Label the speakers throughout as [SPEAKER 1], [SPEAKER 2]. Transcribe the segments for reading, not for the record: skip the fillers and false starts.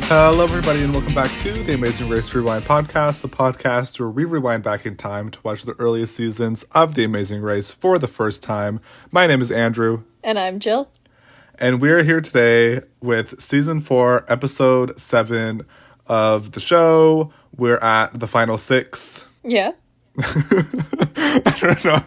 [SPEAKER 1] Hello, everybody, and welcome back to the Amazing Race Rewind podcast, the podcast where we rewind back in time to watch the earliest seasons of The Amazing Race for the first time. My name is Andrew.
[SPEAKER 2] And I'm Jill.
[SPEAKER 1] And we're here today with Season 4, Episode 7 of the show. We're at the final 6.
[SPEAKER 2] Yeah.
[SPEAKER 1] I don't know.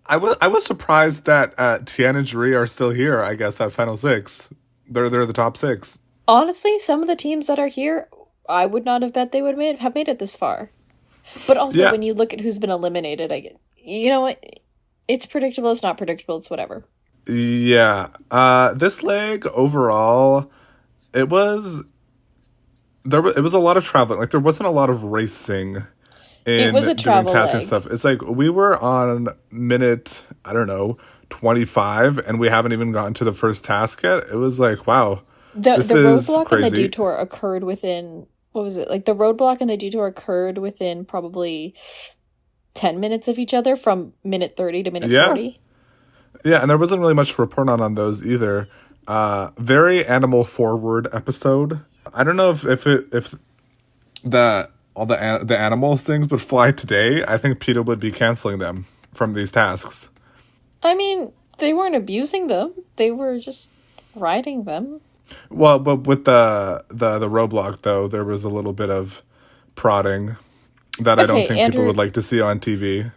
[SPEAKER 1] I was surprised that Tian and Jeree are still here, I guess, at final 6. They're the top 6.
[SPEAKER 2] Honestly, some of the teams that are here, I would not have bet they would have made it this far. But also, when you look at who's been eliminated, you know what? It's predictable, it's not predictable, it's whatever.
[SPEAKER 1] Yeah. This leg, overall, it was a lot of traveling. Like, there wasn't a lot of racing
[SPEAKER 2] it was a travel leg.
[SPEAKER 1] And stuff. It's like, we were on minute, 25, and we haven't even gotten to the first task yet. It was like, wow,
[SPEAKER 2] the roadblock and the detour occurred within, what was it? Like, the roadblock and the detour occurred within probably 10 minutes of each other, from minute 30 to minute 40.
[SPEAKER 1] Yeah, and there wasn't really much to report on those either. Very animal forward episode. I don't know if all the animal things would fly today. I think PETA would be canceling them from these tasks.
[SPEAKER 2] I mean, they weren't abusing them. They were just riding them.
[SPEAKER 1] Well, but with the roadblock, though, there was a little bit of prodding that I don't think Andrew, people would like to see on TV.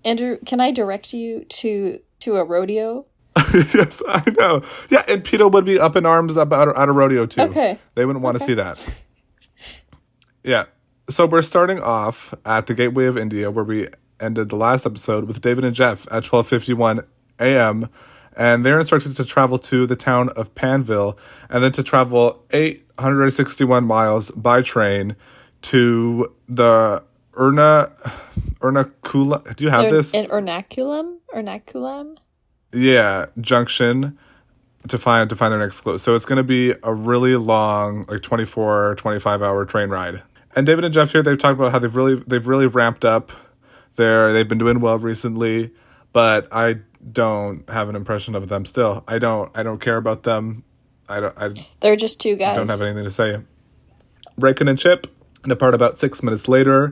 [SPEAKER 2] Andrew, can I direct you to a rodeo?
[SPEAKER 1] Yes, I know. Yeah, and PETA would be up in arms at a rodeo, too.
[SPEAKER 2] Okay.
[SPEAKER 1] They wouldn't want to see that. Yeah. So we're starting off at the Gateway of India, where we ended the last episode with David and Jeff at 12:51 a.m. And they're instructed to travel to the town of Panville and then to travel 861 miles by train to the Ernakulam. Do you have this?
[SPEAKER 2] In Ernakulam?
[SPEAKER 1] Yeah, junction to find their next clue. So it's going to be a really long, like 24, 25-hour train ride. And David and Jeff here, they've talked about how they've really ramped up. They've been doing well recently, but I don't have an impression of them still. I don't care about them.
[SPEAKER 2] They're just two guys.
[SPEAKER 1] I don't have anything to say. Raken and Chip depart about 6 minutes later,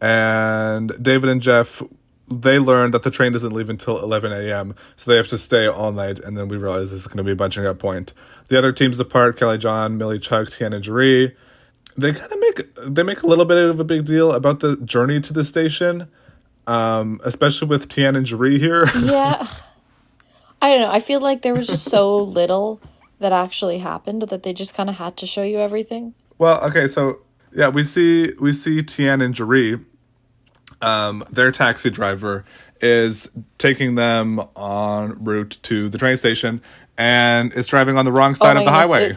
[SPEAKER 1] and David and Jeff, they learn that the train doesn't leave until 11 a.m., so they have to stay all night, and then we realize this is going to be a bunching up point. The other teams depart, Kelly, John, Millie, Chuck, Tian, and Jeree. They kind of make a little bit of a big deal about the journey to the station, especially with Tian and Jeree here.
[SPEAKER 2] Yeah. I don't know. I feel like there was just so little that actually happened that they just kind of had to show you everything.
[SPEAKER 1] Well, okay, so yeah, we see Tian and Jeree. Their taxi driver is taking them en route to the train station and is driving on the wrong side of the highway.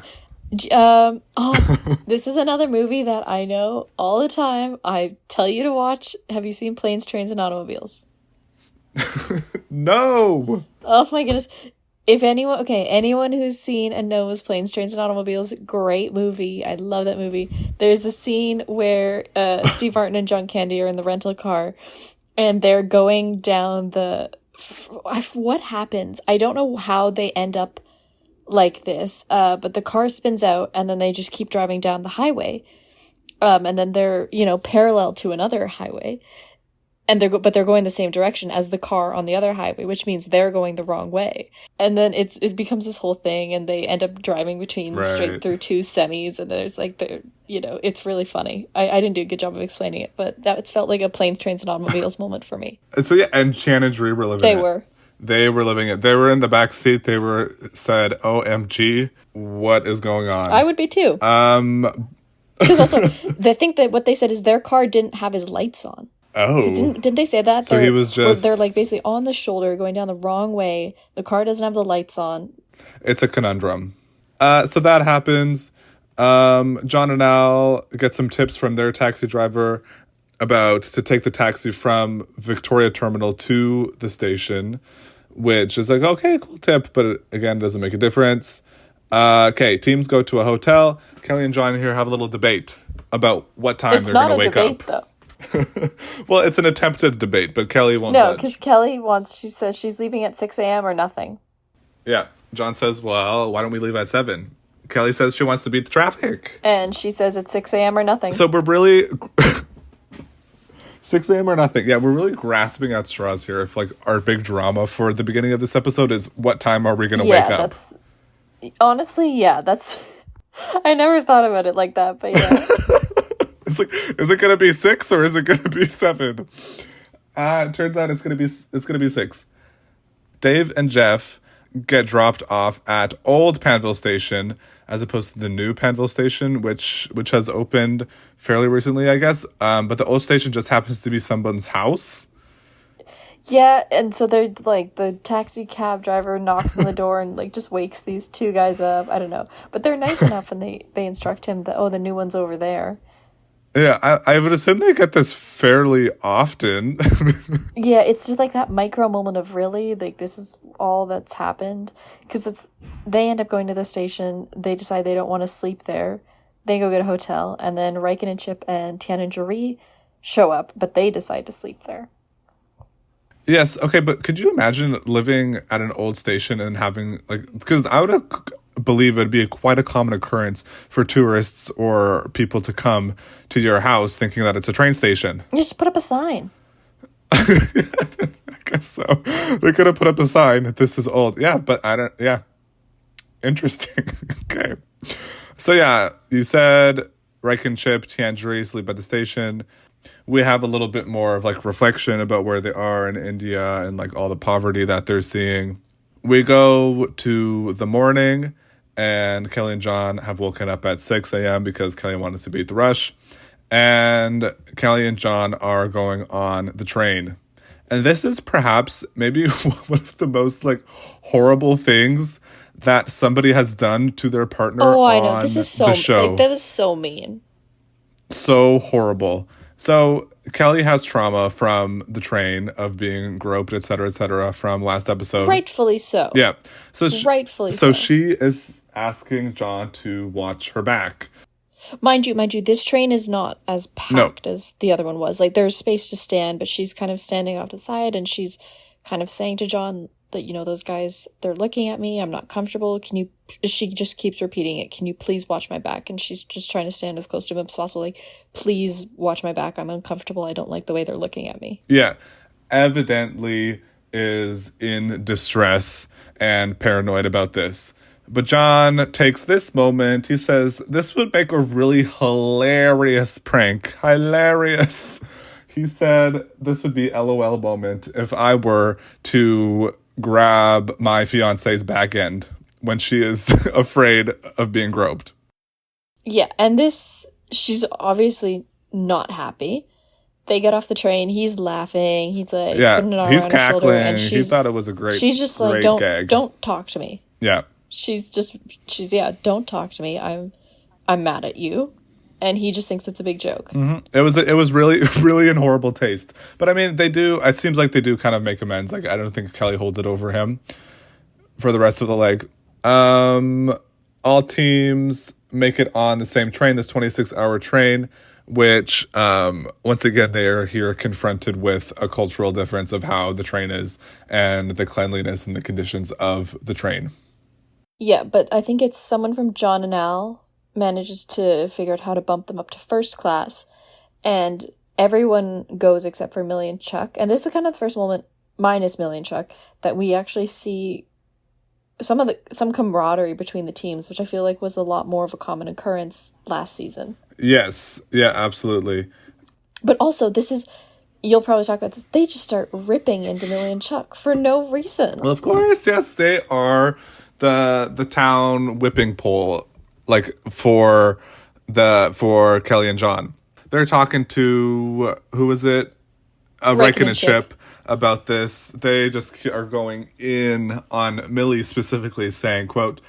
[SPEAKER 2] This is another movie that I know all the time. I tell you to watch. Have you seen Planes, Trains, and Automobiles?
[SPEAKER 1] No.
[SPEAKER 2] Oh my goodness. If anyone who's seen and knows Planes, Trains, and Automobiles, great movie. I love that movie. There's a scene where Steve Martin and John Candy are in the rental car, and they're going down what happens? I don't know how they end up like this, but the car spins out, and then they just keep driving down the highway, and then they're parallel to another highway, and they're going the same direction as the car on the other highway, which means they're going the wrong way, and then it becomes this whole thing, and they end up driving between straight through two semis, and there's it's really funny. I didn't do a good job of explaining it, but it's felt like a Planes, Trains, and Automobiles moment for me.
[SPEAKER 1] So yeah, and Tian and Jeree were living it. They were living it. They were in the back seat. They said, "OMG, what is going on?"
[SPEAKER 2] I would be too. Because also, they think that what they said is their car didn't have his lights on.
[SPEAKER 1] Oh,
[SPEAKER 2] didn't they say that?
[SPEAKER 1] So he was just.
[SPEAKER 2] They're like basically on the shoulder, going down the wrong way. The car doesn't have the lights on.
[SPEAKER 1] It's a conundrum. So that happens. John and Al get some tips from their taxi driver to take the taxi from Victoria Terminal to the station, which is like, okay, cool tip, but it, again, doesn't make a difference. Okay, teams go to a hotel. Kelly and John here have a little debate about what time they're going to wake up. It's not a debate, though. Well, it's an attempted debate, but Kelly won't.
[SPEAKER 2] No, because Kelly she says she's leaving at 6 a.m. or nothing.
[SPEAKER 1] Yeah. John says, well, why don't we leave at 7? Kelly says she wants to beat the traffic.
[SPEAKER 2] And she says it's 6 a.m. or nothing.
[SPEAKER 1] So we're really 6 a.m. or nothing. Yeah, we're really grasping at straws here. If like our big drama for the beginning of this episode is what time are we going to wake up?
[SPEAKER 2] That's honestly, that's. I never thought about it like that, but yeah.
[SPEAKER 1] It's like, is it going to be 6 or is it going to be 7? It turns out it's going to be 6. Dave and Jeff get dropped off at Old Panville Station as opposed to the new Panville Station, which has opened fairly recently, I guess. But the old station just happens to be someone's house.
[SPEAKER 2] Yeah, and so they're like, the taxi cab driver knocks on the door and like just wakes these two guys up. I don't know, but they're nice enough, and they instruct him that, oh, the new one's over there.
[SPEAKER 1] Yeah, I would assume they get this fairly often.
[SPEAKER 2] Yeah, it's just like that micro moment of really, like, this is all that's happened. Because they end up going to the station, they decide they don't want to sleep there. They go get a hotel, and then Riken and Chip and Tian and Jeree show up, but they decide to sleep there.
[SPEAKER 1] Yes, okay, but could you imagine living at an old station and having, like, because I would believe it'd be quite a common occurrence for tourists or people to come to your house thinking that it's a train station.
[SPEAKER 2] You just put up a sign.
[SPEAKER 1] I guess so. They could have put up a sign, this is old. Yeah, but interesting. Okay. So yeah, you said Riken, Chip, Tian, Jeree sleep at the station. We have a little bit more of like reflection about where they are in India and like all the poverty that they're seeing. We go to the morning, and Kelly and John have woken up at 6 a.m. because Kelly wanted to beat the rush. And Kelly and John are going on the train. And this is perhaps maybe one of the most like horrible things that somebody has done to their partner on the show.
[SPEAKER 2] Like, that is so mean.
[SPEAKER 1] So horrible. So Kelly has trauma from the train of being groped, et cetera, from last episode.
[SPEAKER 2] Rightfully so.
[SPEAKER 1] Yeah. So
[SPEAKER 2] rightfully so.
[SPEAKER 1] She is asking John to watch her back.
[SPEAKER 2] Mind you, this train is not as packed as the other one was. Like, there's space to stand, but she's kind of standing off to the side, and she's kind of saying to John that, you know, those guys, they're looking at me. I'm not comfortable. She just keeps repeating it. Can you please watch my back? And she's just trying to stand as close to him as possible. Like, please watch my back. I'm uncomfortable. I don't like the way they're looking at me.
[SPEAKER 1] Yeah. Evidently is in distress and paranoid about this. But John takes this moment. He says, this would make a really hilarious prank. Hilarious. He said, this would be LOL moment if I were to grab my fiance's back end when she is afraid of being groped.
[SPEAKER 2] Yeah, and she's obviously not happy. They get off the train. He's laughing. He's like, putting it on
[SPEAKER 1] he's
[SPEAKER 2] her
[SPEAKER 1] cackling.
[SPEAKER 2] Shoulder, and
[SPEAKER 1] he thought it was a great.
[SPEAKER 2] She's just like, don't talk to me.
[SPEAKER 1] Yeah.
[SPEAKER 2] Don't talk to me. I'm mad at you. And he just thinks it's a big joke.
[SPEAKER 1] Mm-hmm. It was really, really in horrible taste. But I mean, it seems like they do kind of make amends. Like, I don't think Kelly holds it over him for the rest of the leg. All teams make it on the same train, this 26-hour train, which, once again, they are here confronted with a cultural difference of how the train is and the cleanliness and the conditions of the train.
[SPEAKER 2] Yeah, but I think it's someone from John and Al manages to figure out how to bump them up to first class, and everyone goes except for Millie and Chuck. And this is kind of the first moment, minus Millie and Chuck, that we actually see some camaraderie between the teams, which I feel like was a lot more of a common occurrence last season.
[SPEAKER 1] Yes, yeah, absolutely.
[SPEAKER 2] But also, you'll probably talk about this, they just start ripping into Millie and Chuck for no reason.
[SPEAKER 1] Well, of course, yes, they are the town whipping pole, like, for Kelly and John. They're talking to, who is it? Riken and Chip about this. They just are going in on Millie specifically, saying, quote,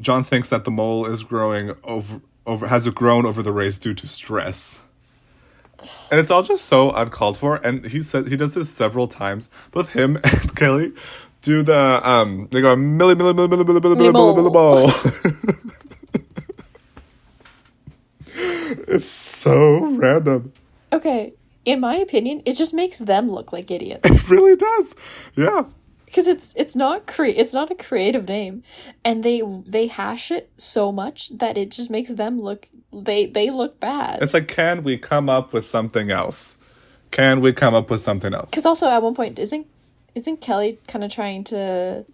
[SPEAKER 1] John thinks that the mole is growing has grown over the race due to stress. And it's all just so uncalled for. And he does this several times. Both him and Kelly do the they go Millie mole. It's so random.
[SPEAKER 2] Okay, in my opinion, it just makes them look like idiots.
[SPEAKER 1] It really does. Yeah.
[SPEAKER 2] because it's not a creative name, and they hash it so much that it just makes them look they look bad.
[SPEAKER 1] It's like, can we come up with something else? Can we come up with something else?
[SPEAKER 2] Because also at one point, isn't Kelly kind of trying to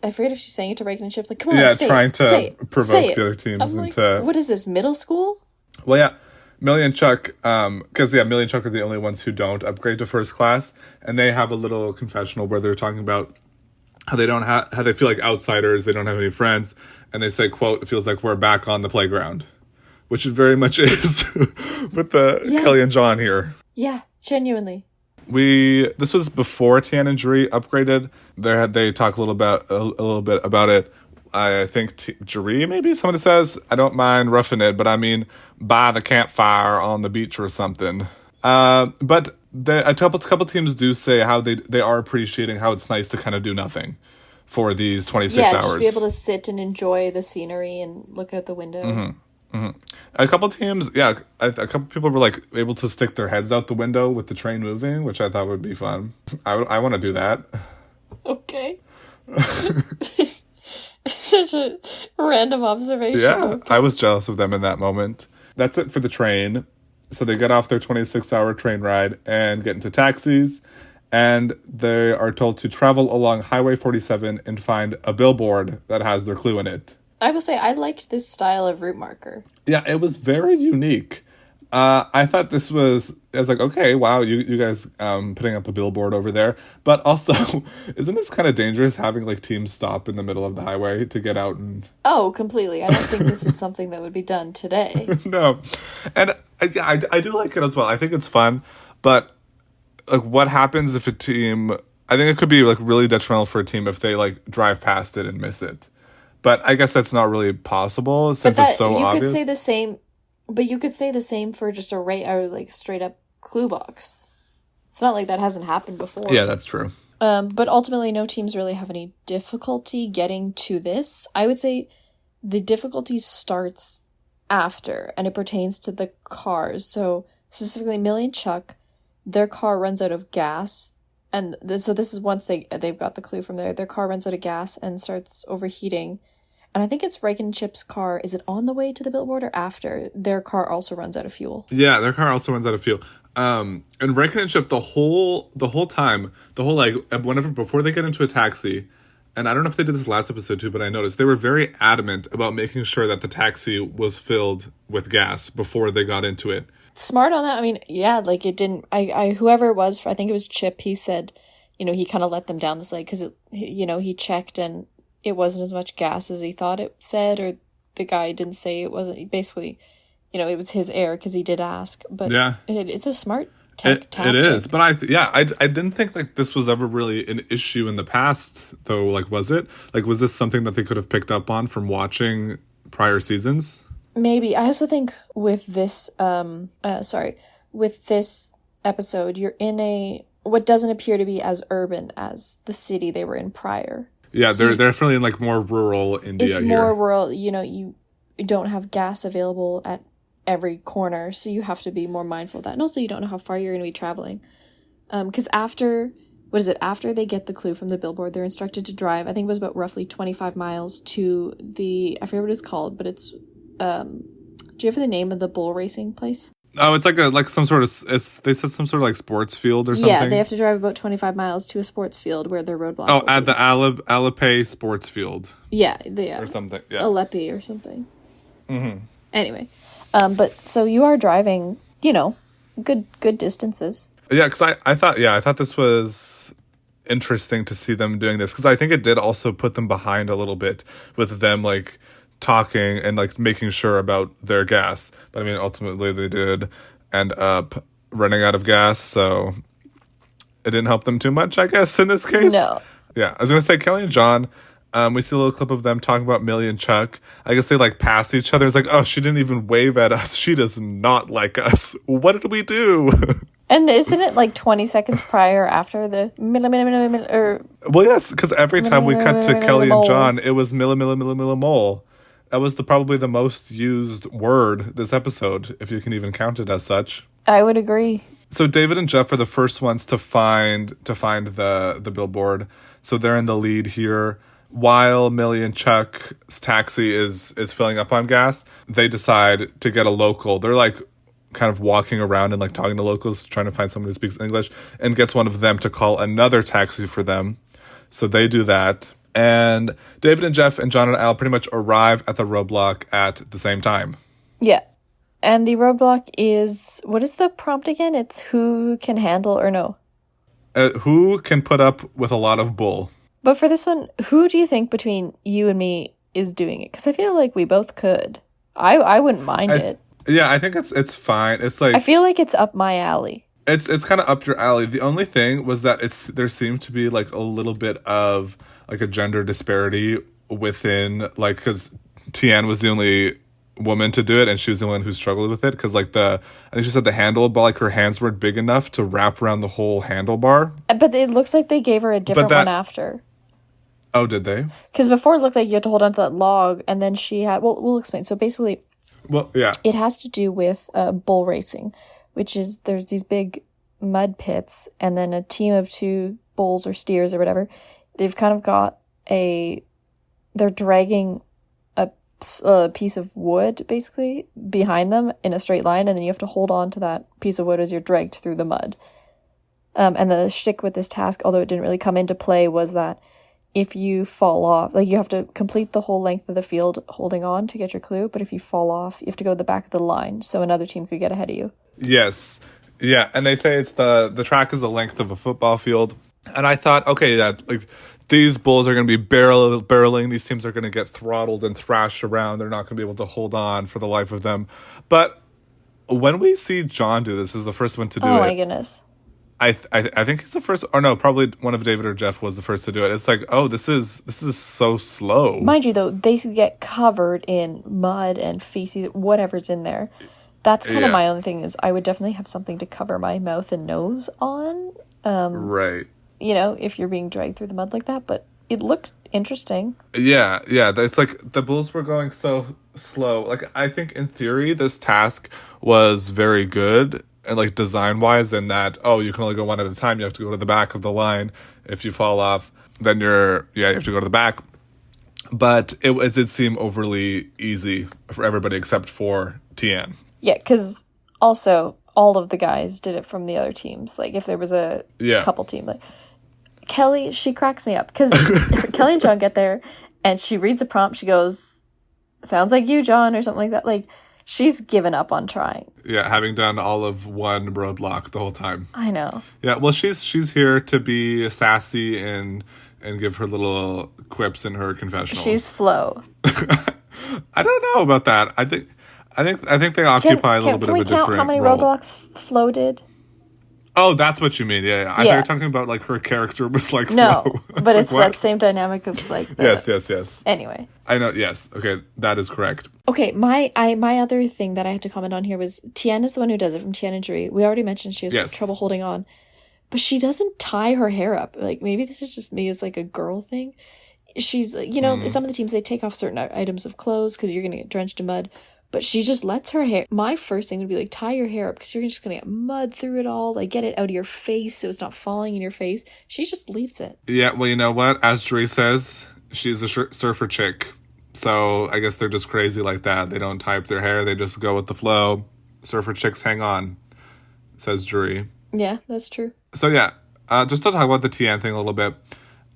[SPEAKER 2] I forget if she's saying it to Reagan and Chip, like, come on, say
[SPEAKER 1] trying
[SPEAKER 2] it,
[SPEAKER 1] to
[SPEAKER 2] say it,
[SPEAKER 1] provoke
[SPEAKER 2] say it.
[SPEAKER 1] the other teams
[SPEAKER 2] I'm like,
[SPEAKER 1] into...
[SPEAKER 2] what is this, middle school?
[SPEAKER 1] Well, yeah, Millie and Chuck, because Millie and Chuck are the only ones who don't upgrade to first class, and they have a little confessional where they're talking about how they don't how they feel like outsiders, they don't have any friends, and they say, quote, "It feels like we're back on the playground," which it very much is with Kelly and John here.
[SPEAKER 2] Yeah, genuinely.
[SPEAKER 1] This was before Tian and Jeree upgraded. They talk a little bit about it. I think Jeree, maybe somebody says, "I don't mind roughing it, but I mean by the campfire on the beach or something." But a couple teams do say how they are appreciating how it's nice to kind of do nothing for these 26 hours.
[SPEAKER 2] Yeah, just be able to sit and enjoy the scenery and look out the window.
[SPEAKER 1] Mm-hmm. Mm-hmm. A couple teams, a couple people were like able to stick their heads out the window with the train moving, which I thought would be fun. I want to do that.
[SPEAKER 2] Okay. Such a random observation.
[SPEAKER 1] Yeah,
[SPEAKER 2] okay.
[SPEAKER 1] I was jealous of them in that moment. That's it for the train. So they get off their 26-hour train ride and get into taxis, and they are told to travel along Highway 47 and find a billboard that has their clue in it.
[SPEAKER 2] I will say I liked this style of route marker. Yeah,
[SPEAKER 1] it was very unique. I thought I was like, okay, wow, you guys putting up a billboard over there. But also, isn't this kind of dangerous having like teams stop in the middle of the highway to get out and...
[SPEAKER 2] Oh, completely. I don't think this is something that would be done today.
[SPEAKER 1] No. And I do like it as well. I think it's fun. But like, what happens if a team... I think it could be like really detrimental for a team if they like drive past it and miss it. But I guess that's not really possible since it's so obvious.
[SPEAKER 2] You could say the same, but you could say the same for just a like straight up clue box. It's not like that hasn't happened before.
[SPEAKER 1] Yeah, that's true.
[SPEAKER 2] But ultimately, no teams really have any difficulty getting to this. I would say the difficulty starts after, and it pertains to the cars. So specifically, Millie and Chuck, their car runs out of gas. And so this is one thing, they've got the clue from there. Their car runs out of gas and starts overheating. And I think it's Reagan and Chip's car. Is it on the way to the billboard or after? Their car also runs out of fuel.
[SPEAKER 1] Yeah, their car also runs out of fuel. And Reagan and Chip, the whole time, like, before they get into a taxi, and I don't know if they did this last episode too, but I noticed they were very adamant about making sure that the taxi was filled with gas before they got into it.
[SPEAKER 2] Smart on that. I mean, yeah, like it didn't, whoever it was, I think it was Chip, he said, he kind of let them down this leg because, he checked and it wasn't as much gas as he thought it said, or the guy didn't say it wasn't. Basically, it was his error because he did ask. But yeah, it's a smart tactic.
[SPEAKER 1] It is. But I didn't think like this was ever really an issue in the past, though. Like, was it? Like, was this something that they could have picked up on from watching prior seasons?
[SPEAKER 2] Maybe. I also think with this, with this episode, you're in what doesn't appear to be as urban as the city they were in prior.
[SPEAKER 1] Yeah, so they're definitely in like more rural India.
[SPEAKER 2] It's more rural. You don't have gas available at every corner, so you have to be more mindful of that. And also, you don't know how far you're going to be traveling. Because after they get the clue from the billboard, they're instructed to drive. I think it was about roughly 25 miles to I forget what it's called, but it's. Do you have the name of the bull racing place?
[SPEAKER 1] Oh, it's like some sort of. They said some sort of like sports field or something.
[SPEAKER 2] Yeah, they have to drive about 25 miles to a sports field where their roadblock.
[SPEAKER 1] Oh, at the Alepe sports field.
[SPEAKER 2] Yeah,
[SPEAKER 1] or something. Yeah,
[SPEAKER 2] Alepe or something. Mm-hmm. Anyway, but so you are driving, good distances.
[SPEAKER 1] Yeah, because I thought this was interesting to see them doing this because I think it did also put them behind a little bit with them like talking and like making sure about their gas. But I mean, ultimately they did end up running out of gas, so it didn't help them too much, I guess, in this case.
[SPEAKER 2] No.
[SPEAKER 1] Yeah, I was gonna say Kelly and John. We see a little clip of them talking about Millie and Chuck. I guess they like passed each other. It's like, oh, she didn't even wave at us. She does not like us. What did we do?
[SPEAKER 2] And isn't it like 20 seconds prior after the or?
[SPEAKER 1] Well, yes, because every time we cut to Kelly and John, it was millimole. That was probably the most used word this episode, if you can even count it as such.
[SPEAKER 2] I would agree.
[SPEAKER 1] So David and Jeff are the first ones to find the billboard. So they're in the lead here. While Millie and Chuck's taxi is filling up on gas, they decide to get a local. They're like kind of walking around and like talking to locals, trying to find someone who speaks English, and gets one of them to call another taxi for them. So they do that. And David and Jeff and John and Al pretty much arrive at the roadblock at the same time.
[SPEAKER 2] Yeah. And the roadblock is, what is the prompt again? It's who can handle or no?
[SPEAKER 1] Who can put up with a lot of bull?
[SPEAKER 2] But for this one, who do you think between you and me is doing it? Because I feel like we both could. I wouldn't mind it.
[SPEAKER 1] Yeah, I think it's fine. It's like,
[SPEAKER 2] I feel like it's up my alley.
[SPEAKER 1] It's kind of up your alley. The only thing was that there seemed to be like a little bit of like a gender disparity within, like, because Tian was the only woman to do it, and she was the one who struggled with it, because like I think she said the handlebar, like her hands weren't big enough to wrap around the whole handlebar.
[SPEAKER 2] But it looks like they gave her a different one after.
[SPEAKER 1] Oh, did they?
[SPEAKER 2] Because before it looked like you had to hold onto that log, and then she had... Well, we'll explain. So basically...
[SPEAKER 1] Well, yeah.
[SPEAKER 2] It has to do with bull racing, which is there's these big mud pits, and then a team of 2 bulls or steers or whatever, they've kind of got they're dragging a piece of wood, basically, behind them in a straight line, and then you have to hold on to that piece of wood as you're dragged through the mud. And the shtick with this task, although it didn't really come into play, was that if you fall off, like you have to complete the whole length of the field holding on to get your clue, but if you fall off, you have to go to the back of the line so another team could get ahead of you.
[SPEAKER 1] Yes. Yeah, and they say it's the track is the length of a football field. And I thought, okay, that like these bulls are going to be barreling. These teams are going to get throttled and thrashed around. They're not going to be able to hold on for the life of them. But when we see John do this is the first one to do it.
[SPEAKER 2] Oh my goodness.
[SPEAKER 1] I think he's the first, or no, probably one of David or Jeff was the first to do it. It's like, oh, this is so slow.
[SPEAKER 2] Mind you, though, they get covered in mud and feces, whatever's in there. That's kind of my only thing is I would definitely have something to cover my mouth and nose on.
[SPEAKER 1] Right.
[SPEAKER 2] You know, if you're being dragged through the mud like that, but it looked interesting.
[SPEAKER 1] Yeah. It's like the bulls were going so slow. Like, I think in theory, this task was very good. And like design wise, in that, oh, you can only go one at a time. You have to go to the back of the line. If you fall off, then you have to go to the back. But it did seem overly easy for everybody except for Tian.
[SPEAKER 2] Yeah, because also all of the guys did it from the other teams. Like if there was a couple team, like Kelly, she cracks me up because Kelly and John get there and she reads a prompt. She goes, "Sounds like you, John," or something like that. Like. She's given up on trying. Yeah, having done all of one roadblock the whole time. I know. Yeah, well, she's here to be sassy and give her little quips in her confessionals. She's Flo. I don't know about that. I think they occupy a little bit of a different role. Can we count how many roadblocks Flo did? Oh, that's what you mean. Yeah. I thought you were talking about like her character was like no, Flo. But it's like, that same dynamic of like the... Yes. Anyway. I know. Yes. Okay, that is correct. Okay, my other thing that I had to comment on here was Tian is the one who does it from Tian and Jury. We already mentioned she has trouble holding on, but she doesn't tie her hair up. Like maybe this is just me as like a girl thing. She's some of the teams they take off certain items of clothes because you're gonna get drenched in mud. But she just lets her hair... My first thing would be, like, tie your hair up because you're just going to get mud through it all. Like, get it out of your face so it's not falling in your face. She just leaves it. Yeah, well, you know what? As Dree says, she's a surfer chick. So I guess they're just crazy like that. They don't tie up their hair. They just go with the flow. Surfer chicks hang on, says Dree. Yeah, that's true. So, yeah, just to talk about the Tian thing a little bit.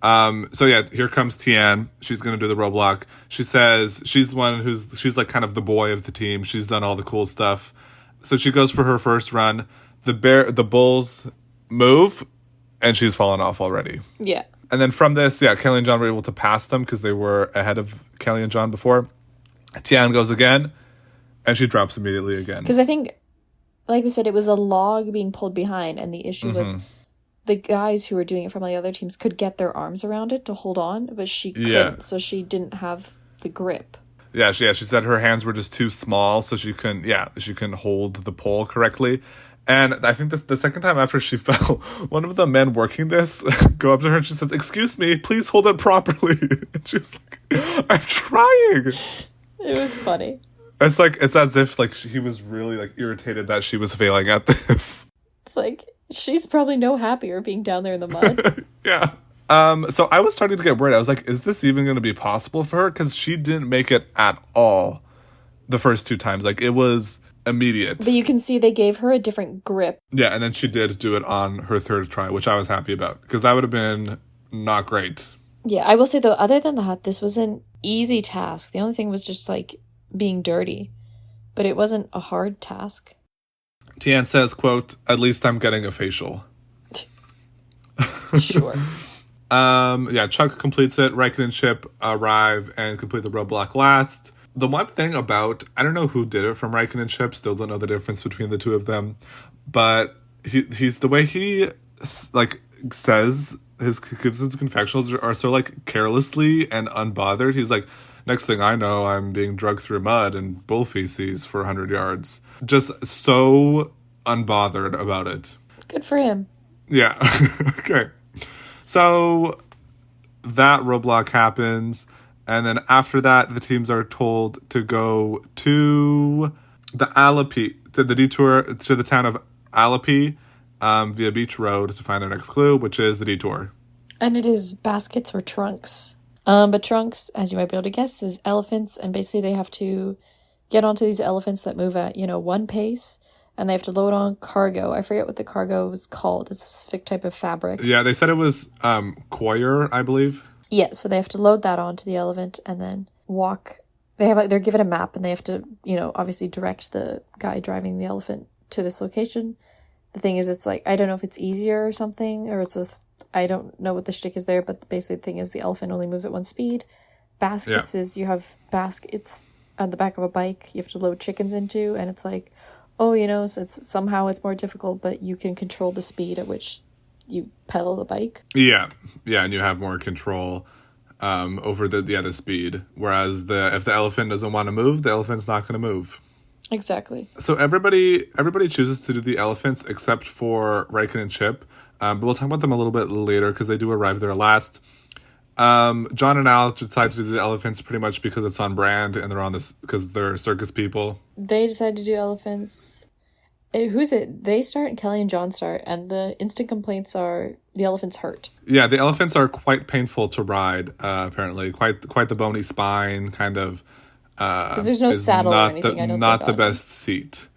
[SPEAKER 2] Here comes Tian. She's going to do the roadblock. She says she's the one she's like kind of the boy of the team. She's done all the cool stuff. So she goes for her first run. The bulls move and she's fallen off already. Yeah. And then from this, Kelly and John were able to pass them because they were ahead of Kelly and John before. Tian goes again and she drops immediately again. Because I think, like we said, it was a log being pulled behind and the issue was the guys who were doing it from the other teams could get their arms around it to hold on, but she couldn't, so she didn't have the grip. Yeah, she said her hands were just too small, so she couldn't hold the pole correctly. And I think the second time after she fell, one of the men working this go up to her and she says, "Excuse me, please hold it properly." And she's like, "I'm trying." It was funny. It's as if like he was really like irritated that she was failing at this. It's like, she's probably no happier being down there in the mud.
[SPEAKER 1] Yeah. So I was starting to get worried. I was like, is this even going to be possible for her? Because she didn't make it at all the first 2 times. Like, it was immediate.
[SPEAKER 2] But you can see they gave her a different grip.
[SPEAKER 1] Yeah, and then she did do it on her 3rd try, which I was happy about. Because that would have been not great.
[SPEAKER 2] Yeah, I will say, though, other than that, this was an easy task. The only thing was just, like, being dirty. But it wasn't a hard task.
[SPEAKER 1] Tian says, quote, "At least I'm getting a facial."
[SPEAKER 2] Sure.
[SPEAKER 1] Yeah, Chuck completes it. Riken and Chip arrive and complete the roadblock last. The one thing about, I don't know who did it from Riken and Chip, still don't know the difference between the two of them, but he's the way he like says gives his confessionals are so like carelessly and unbothered. He's like, next thing I know, I'm being drugged through mud and bull feces for 100 yards. Just so unbothered about it.
[SPEAKER 2] Good for him.
[SPEAKER 1] Yeah. Okay. So that roadblock happens. And then after that, the teams are told to go to the Alapi, to the detour to the town of Alapi via Beach Road to find their next clue, which is the detour.
[SPEAKER 2] And it is baskets or trunks. But trunks, as you might be able to guess, is elephants. And basically they have to get onto these elephants that move at, 1 pace. And they have to load on cargo. I forget what the cargo is called. It's a specific type of fabric.
[SPEAKER 1] Yeah, they said it was coir, I believe.
[SPEAKER 2] Yeah, so they have to load that onto the elephant and then walk. They're given a map and they have to, obviously direct the guy driving the elephant to this location. The thing is, it's like, I don't know if it's easier or something, or I don't know what the shtick is there, but basically the thing is the elephant only moves at 1 speed. Baskets is you have baskets on the back of a bike you have to load chickens into, and it's like, so it's more difficult, but you can control the speed at which you pedal the bike. Yeah,
[SPEAKER 1] and you have more control over the speed. Whereas if the elephant doesn't want to move, the elephant's not going to move.
[SPEAKER 2] Exactly.
[SPEAKER 1] So everybody chooses to do the elephants except for Riken and Chip, but we'll talk about them a little bit later because they do arrive there last. John and Al decide to do the elephants pretty much because it's on brand and they're on this because they're circus people.
[SPEAKER 2] They decide to do elephants. Who's it? They start and Kelly and John start, and the instant complaints are the elephants hurt.
[SPEAKER 1] Yeah, the elephants are quite painful to ride. Apparently, quite the bony spine, kind of.
[SPEAKER 2] Because there's no saddle or anything.
[SPEAKER 1] Not the best seat.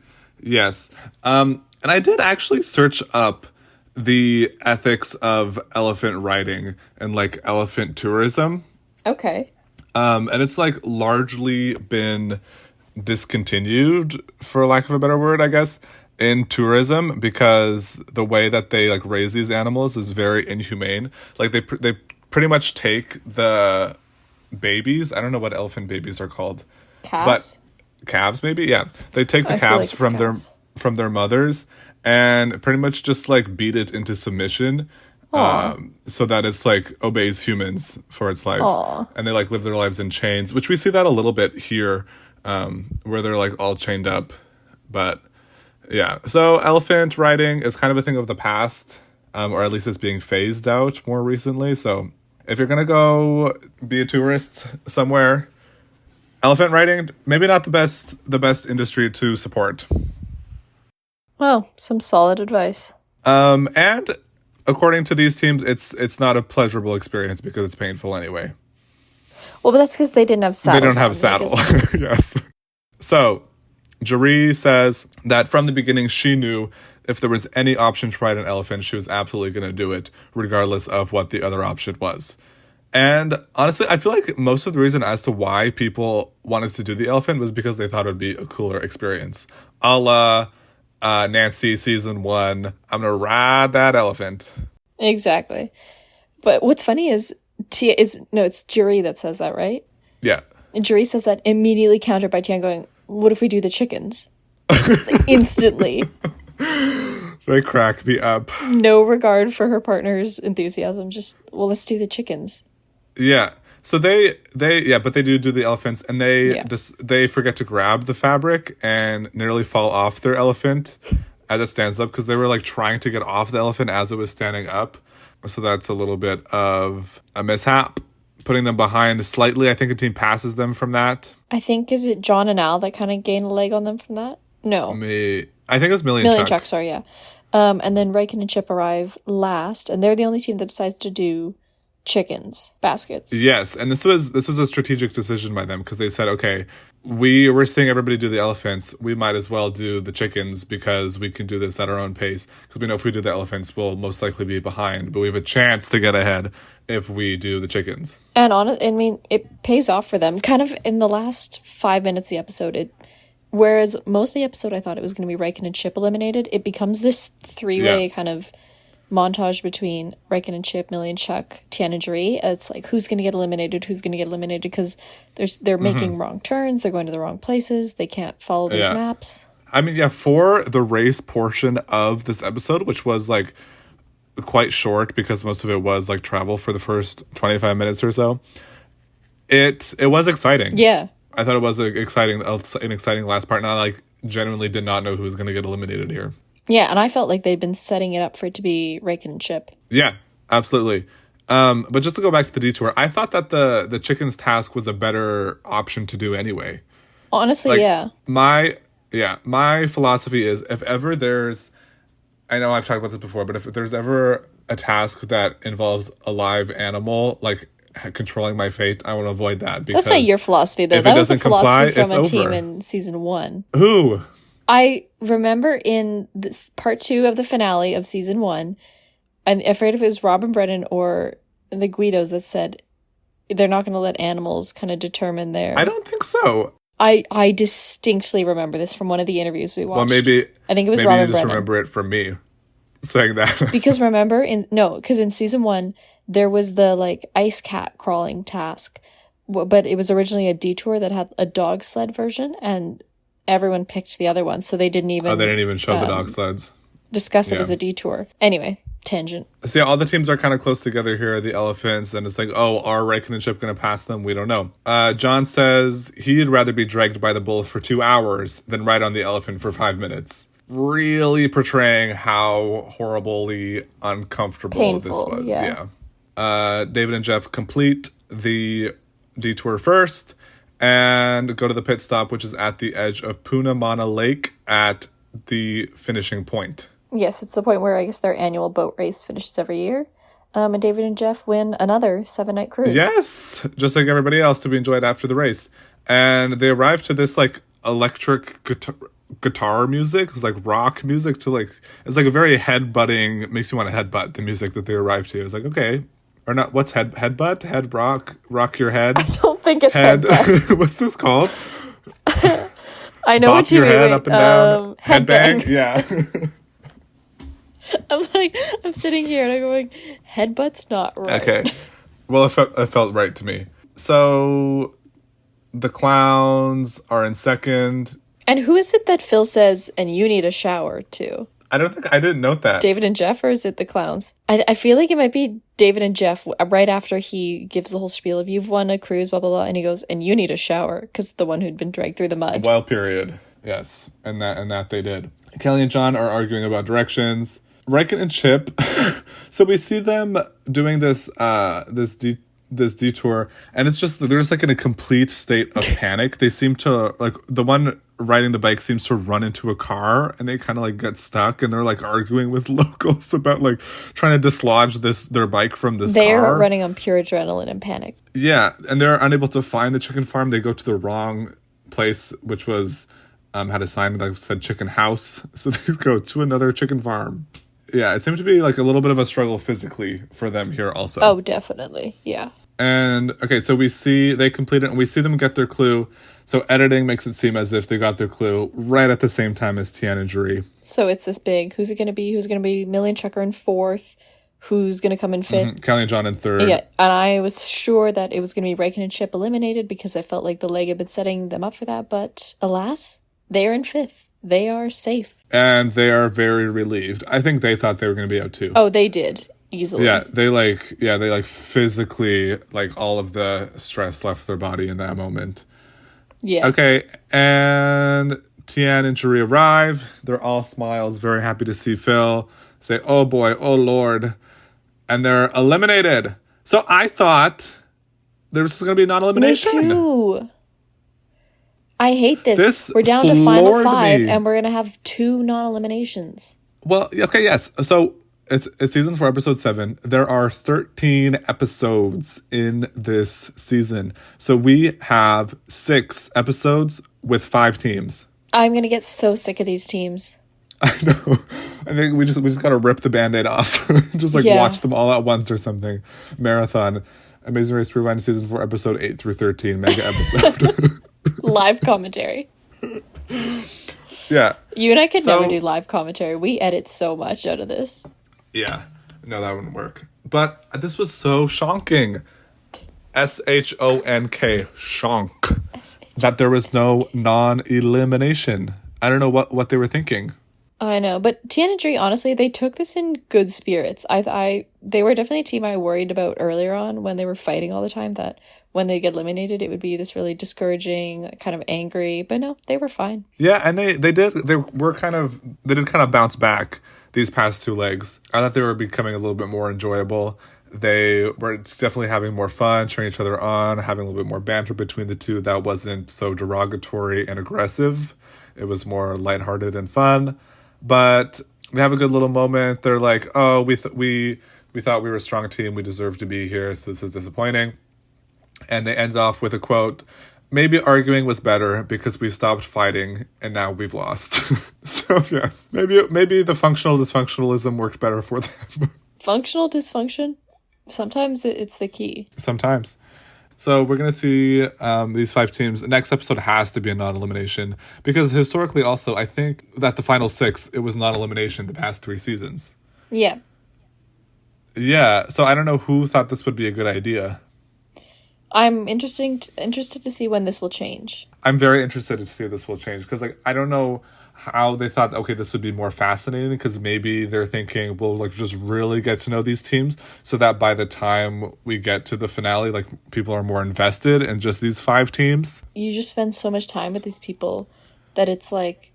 [SPEAKER 1] Yes, and I did actually search up the ethics of elephant riding and like elephant tourism.
[SPEAKER 2] Okay.
[SPEAKER 1] And it's like largely been discontinued, for lack of a better word, I guess, in tourism because the way that they like raise these animals is very inhumane. Like they pretty much take the babies. I don't know what elephant babies are called.
[SPEAKER 2] Calves?
[SPEAKER 1] But calves, maybe? Yeah. They take the calves from their mothers and pretty much just like beat it into submission. So that it's like obeys humans for its life.
[SPEAKER 2] Aww.
[SPEAKER 1] And they like live their lives in chains, which we see that a little bit here, where they're like all chained up. But yeah, so elephant riding is kind of a thing of the past, or at least it's being phased out more recently. So if you're gonna go be a tourist somewhere, elephant riding, maybe not the best industry to support.
[SPEAKER 2] Well, some solid advice.
[SPEAKER 1] And according to these teams, it's not a pleasurable experience because it's painful anyway.
[SPEAKER 2] Well, but that's because they didn't have saddles.
[SPEAKER 1] They don't have saddle. Yes. So, Jeree says that from the beginning she knew if there was any option to ride an elephant, she was absolutely going to do it, regardless of what the other option was. And honestly, I feel like most of the reason as to why people wanted to do the elephant was because they thought it would be a cooler experience. A la Nancy season 1, I'm gonna ride that elephant.
[SPEAKER 2] Exactly. But what's funny is it's Jeree that says that, right?
[SPEAKER 1] Yeah.
[SPEAKER 2] And Jeree says that immediately countered by Tian going, what if we do the chickens? Like, instantly.
[SPEAKER 1] They crack me up.
[SPEAKER 2] No regard for her partner's enthusiasm. Just, let's do the chickens.
[SPEAKER 1] Yeah. So but they do the elephants, and they forget to grab the fabric and nearly fall off their elephant as it stands up because they were like trying to get off the elephant as it was standing up. So that's a little bit of a mishap, putting them behind slightly. I think a team passes them from that.
[SPEAKER 2] I think, is it John and Al that kind of gain a leg on them from that? No.
[SPEAKER 1] I think it was Millie and Chuck.
[SPEAKER 2] Sorry, yeah. And then Riken and Chip arrive last, and they're the only team that decides to do chickens baskets.
[SPEAKER 1] Yes, and this was a strategic decision by them because they said, okay, we're seeing everybody do the elephants. We might as well do the chickens because we can do this at our own pace. Because we know if we do the elephants, we'll most likely be behind, but we have a chance to get ahead if we do the chickens.
[SPEAKER 2] And it pays off for them. Kind of in the last 5 minutes of the episode, whereas most of the episode I thought it was going to be Riken and Chip eliminated, it becomes this three-way kind of montage between Riken and Chip, Millie and Chuck, Tian and Jeree. It's like, who's going to get eliminated, because they're making wrong turns, they're going to the wrong places, they can't follow these maps. I
[SPEAKER 1] mean, for the race portion of this episode, which was like quite short because most of it was like travel for the first 25 minutes or so, it was exciting.
[SPEAKER 2] Yeah.
[SPEAKER 1] I thought it was an exciting last part, and I like genuinely did not know who was going to get eliminated here.
[SPEAKER 2] Yeah, and I felt like they'd been setting it up for it to be Riken and Chip.
[SPEAKER 1] Yeah, absolutely. But just to go back to the detour, I thought that the chickens task was a better option to do anyway.
[SPEAKER 2] Honestly, yeah.
[SPEAKER 1] My philosophy is if ever there's, I know I've talked about this before, but if there's ever a task that involves a live animal, like controlling my fate, I want to avoid that. Because
[SPEAKER 2] that's not your philosophy, though. That was a philosophy from a team in season 1.
[SPEAKER 1] Who?
[SPEAKER 2] I remember in this part 2 of the finale of season 1, I'm afraid if it was Rob and Brennan or the Guidos that said they're not going to let animals kind of determine their...
[SPEAKER 1] I don't think so.
[SPEAKER 2] I distinctly remember this from one of the interviews we watched.
[SPEAKER 1] Well, maybe
[SPEAKER 2] I think it was Rob and Brennan.
[SPEAKER 1] Maybe you just remember it from me saying that.
[SPEAKER 2] Because remember, because in season 1, there was the like ice cat crawling task, but it was originally a detour that had a dog sled version, and everyone picked the other one, so they didn't even...
[SPEAKER 1] Oh, they didn't even show the dog sleds.
[SPEAKER 2] Discuss it as a detour. Anyway, tangent.
[SPEAKER 1] So all the teams are kind of close together here, the elephants, and it's like, oh, are Riken and Chip going to pass them? We don't know. John says he'd rather be dragged by the bull for 2 hours than ride on the elephant for 5 minutes. Really portraying how horribly uncomfortable
[SPEAKER 2] painful,
[SPEAKER 1] this was. Yeah. David and Jeff complete the detour first and go to the pit stop, which is at the edge of Punamana Lake at the finishing point.
[SPEAKER 2] Yes, it's the point where I guess their annual boat race finishes every year. And David and Jeff win another 7-night cruise.
[SPEAKER 1] Yes, just like everybody else, to be enjoyed after the race. And they arrive to this like electric guitar music. It's like rock music to like, it's like a very head-butting, makes you want to headbutt the music that they arrive to. It's like, okay. Or not, what's headbutt? Head rock your head?
[SPEAKER 2] I don't think it's headbutt.
[SPEAKER 1] What's this called?
[SPEAKER 2] I know
[SPEAKER 1] Bop
[SPEAKER 2] what you
[SPEAKER 1] your
[SPEAKER 2] mean.
[SPEAKER 1] head up and down.
[SPEAKER 2] Headbang.
[SPEAKER 1] Yeah.
[SPEAKER 2] I'm sitting here and I'm going, headbutt's not right.
[SPEAKER 1] Okay. Well, it felt right to me. So the clowns are in second.
[SPEAKER 2] And who is it that Phil says, and you need a shower too?
[SPEAKER 1] I didn't note that.
[SPEAKER 2] David and Jeff, or is it the clowns? I feel like it might be David and Jeff right after he gives the whole spiel of you've won a cruise, blah, blah, blah. And he goes, and you need a shower, because the one who'd been dragged through the mud.
[SPEAKER 1] A wild period. Yes. And that they did. Kelly and John are arguing about directions. Riken and Chip. So we see them doing this detour, and it's just, they're just like in a complete state of panic. They seem to, like, the one riding the bike seems to run into a car, and they kind of like get stuck, and they're like arguing with locals about like trying to dislodge their bike from this car.
[SPEAKER 2] They're running on pure adrenaline and panic.
[SPEAKER 1] Yeah, and they're unable to find the chicken farm. They go to the wrong place, which was had a sign that said chicken house, so they go to another chicken farm. Yeah, it seemed to be like a little bit of a struggle physically for them here also.
[SPEAKER 2] Oh, definitely. Yeah.
[SPEAKER 1] And, okay, so they complete it, and we see them get their clue. So editing makes it seem as if they got their clue right at the same time as Tian and Jeree.
[SPEAKER 2] So it's this big, who's it going to be? Who's going to be? Millie and Chuck are in 4th. Who's going to come in 5th?
[SPEAKER 1] Mm-hmm. Kelly and John in 3rd.
[SPEAKER 2] Yeah, and I was sure that it was going to be Riken and Chip eliminated because I felt like the leg had been setting them up for that. But alas, they are in 5th. They are safe.
[SPEAKER 1] And they are very relieved. I think they thought they were going to be out too.
[SPEAKER 2] Oh, they did. Easily.
[SPEAKER 1] Yeah, they physically, like, all of the stress left their body in that moment.
[SPEAKER 2] Yeah.
[SPEAKER 1] Okay, and Tian and Jeree arrive. They're all smiles, very happy to see Phil. Say, oh boy, oh lord. And they're eliminated. So I thought there was going to be a non-elimination.
[SPEAKER 2] Me too. I hate this. We're down to final 5, and we're going to have 2 non-eliminations.
[SPEAKER 1] Well, okay, yes. So it's season 4, episode 7. There are 13 episodes in this season. So we have 6 episodes with 5 teams.
[SPEAKER 2] I'm gonna get so sick of these teams.
[SPEAKER 1] I know. I think we just gotta rip the Band-Aid off. Just watch them all at once or something. Marathon. Amazing Race Rewind season 4, episode 8 through 13, mega episode.
[SPEAKER 2] Live commentary.
[SPEAKER 1] Yeah.
[SPEAKER 2] You and I could never do live commentary. We edit so much out of this.
[SPEAKER 1] Yeah. No, that wouldn't work. But this was so shonking. SHONK. Shonk. That there was no non-elimination. I don't know what they were thinking.
[SPEAKER 2] I know, but Tian and Dre, honestly, they took this in good spirits. They were definitely a team I worried about earlier on when they were fighting all the time, that when they get eliminated, it would be this really discouraging, kind of angry. But no, they were fine. Yeah, and they did kind of bounce back these past 2 legs. I thought they were becoming a little bit more enjoyable. They were definitely having more fun, cheering each other on, having a little bit more banter between the two that wasn't so derogatory and aggressive. It was more lighthearted and fun. But they have a good little moment. They're like, oh, we thought we were a strong team. We deserve to be here, so this is disappointing. And they end off with a quote, maybe arguing was better because we stopped fighting and now we've lost. So, yes, maybe the functional dysfunctionalism worked better for them. Functional dysfunction? Sometimes it's the key.
[SPEAKER 1] Sometimes. So we're going to see these 5 teams. Next episode has to be a non-elimination. Because historically also, I think that the final 6, it was non-elimination the past 3 seasons.
[SPEAKER 2] Yeah.
[SPEAKER 1] Yeah, so I don't know who thought this would be a good idea.
[SPEAKER 2] I'm interested to see when this will change.
[SPEAKER 1] I'm very interested to see if this will change. Because I don't know how they thought, okay, this would be more fascinating, because maybe they're thinking we'll just really get to know these teams so that by the time we get to the finale, people are more invested in just these 5 teams.
[SPEAKER 2] You just spend so much time with these people that it's like,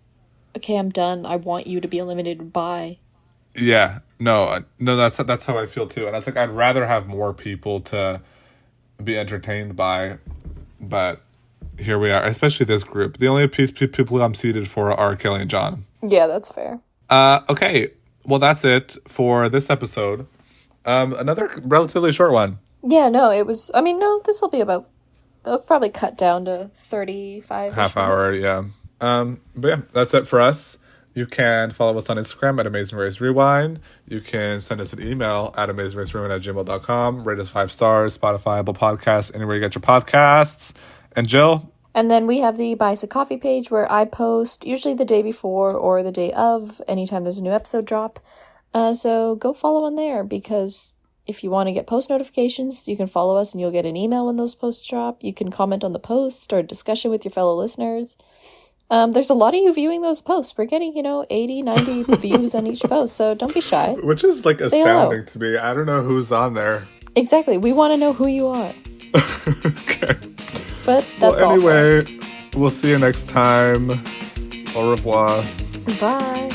[SPEAKER 2] okay, I'm done. I want you to be eliminated. Bye. Yeah,
[SPEAKER 1] no, that's how I feel too. And I'd rather have more people to be entertained by, but here we are, especially this group. The only people I'm seated for are Kelly and John.
[SPEAKER 2] Yeah, that's fair.
[SPEAKER 1] Okay, well, that's it for this episode. Another relatively short one.
[SPEAKER 2] Yeah, no, it was... I mean, no, this will be about... They'll probably cut down to 35
[SPEAKER 1] half hour, yeah. But yeah, that's it for us. You can follow us on Instagram at Amazing Race Rewind. You can send us an email at amazingracerewind@gmail.com. Rate us 5 stars, Spotify, Apple Podcasts, anywhere you get your podcasts. And Jill?
[SPEAKER 2] And then we have the Buy Us a Coffee page where I post usually the day before or the day of, anytime there's a new episode drop. So go follow on there, because if you want to get post notifications, you can follow us and you'll get an email when those posts drop. You can comment on the post, start a discussion with your fellow listeners. There's a lot of you viewing those posts. We're getting, 80, 90 views on each post, so don't be shy.
[SPEAKER 1] Which is astounding to me. I don't know who's on there.
[SPEAKER 2] Exactly. We want to know who you are.
[SPEAKER 1] Okay.
[SPEAKER 2] But that's all.
[SPEAKER 1] Anyway, we'll see you next time. Au revoir.
[SPEAKER 2] Bye.